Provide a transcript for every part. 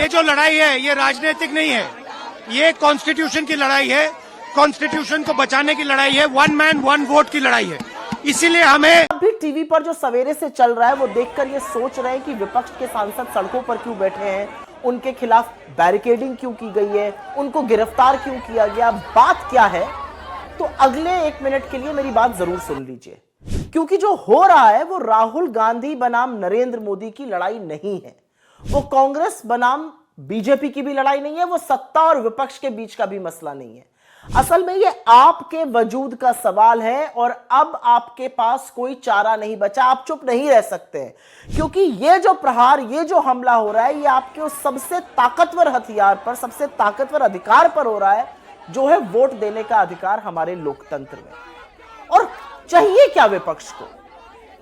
ये जो लड़ाई है ये राजनीतिक नहीं है, ये कॉन्स्टिट्यूशन की लड़ाई है, कॉन्स्टिट्यूशन को बचाने की लड़ाई है, वन मैन वन वोट की लड़ाई है। इसीलिए हमें अभी टीवी पर जो सवेरे से चल रहा है वो देखकर ये सोच रहे हैं कि विपक्ष के सांसद सड़कों पर क्यों बैठे हैं, उनके खिलाफ बैरिकेडिंग क्यों की गई है, उनको गिरफ्तार क्यों किया गया, बात क्या है। तो अगले 1 मिनट के लिए मेरी बात जरूर सुन लीजिए, क्योंकि जो हो रहा है वो राहुल गांधी बनाम नरेंद्र मोदी की लड़ाई नहीं है, वो कांग्रेस बनाम बीजेपी की भी लड़ाई नहीं है, वो सत्ता और विपक्ष के बीच का भी मसला नहीं है। असल में ये आपके वजूद का सवाल है और अब आपके पास कोई चारा नहीं बचा, आप चुप नहीं रह सकते हैं, क्योंकि ये जो प्रहार, ये जो हमला हो रहा है, ये आपके उस सबसे ताकतवर हथियार पर, सबसे ताकतवर अधिकार पर हो रहा है, जो है वोट देने का अधिकार हमारे लोकतंत्र में। और चाहिए क्या विपक्ष को?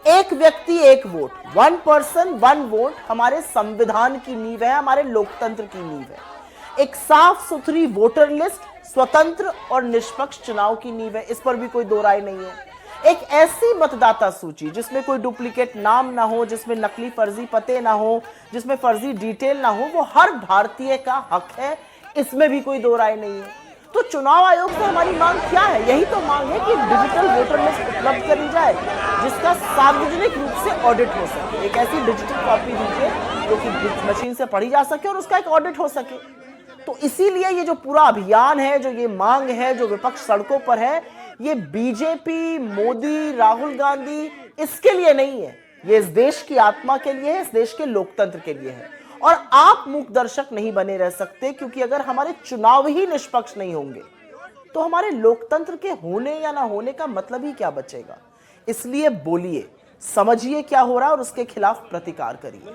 एक व्यक्ति एक vote, one person one vote हमारे संविधान की नींव है, हमारे लोकतंत्र की नींव है। एक साफ सुथरी वोटर लिस्ट स्वतंत्र और निष्पक्ष चुनाव की नींव है, इस पर भी कोई दो राय नहीं है। एक ऐसी मतदाता सूची जिसमें कोई डुप्लीकेट नाम ना हो, जिसमें नकली फर्जी पते ना हो, जिसमें फर्जी डिटेल ना हो, वो हर भारतीय का हक है, इसमें भी कोई दो राय नहीं है। तो चुनाव आयोग से हमारी मांग क्या है? यही तो मांग है कि डिजिटल वोटर लिस्ट उपलब्ध करी जाए जिसका सार्वजनिक रूप से ऑडिट हो सके। एक ऐसी डिजिटल कॉपी दीजिए जो कि मशीन से पढ़ी जा सके और उसका एक ऑडिट हो सके। तो इसीलिए ये जो पूरा अभियान है, जो ये मांग है, जो विपक्ष सड़कों पर है, ये बीजेपी, मोदी, राहुल गांधी इसके लिए नहीं है, ये इस देश की आत्मा के लिए है, इस देश के लोकतंत्र के लिए है। और आप मूक दर्शक नहीं बने रह सकते, क्योंकि अगर हमारे चुनाव ही निष्पक्ष नहीं होंगे तो हमारे लोकतंत्र के होने या ना होने का मतलब ही क्या बचेगा। इसलिए बोलिए, समझिए क्या हो रहा है और उसके खिलाफ प्रतिकार करिए।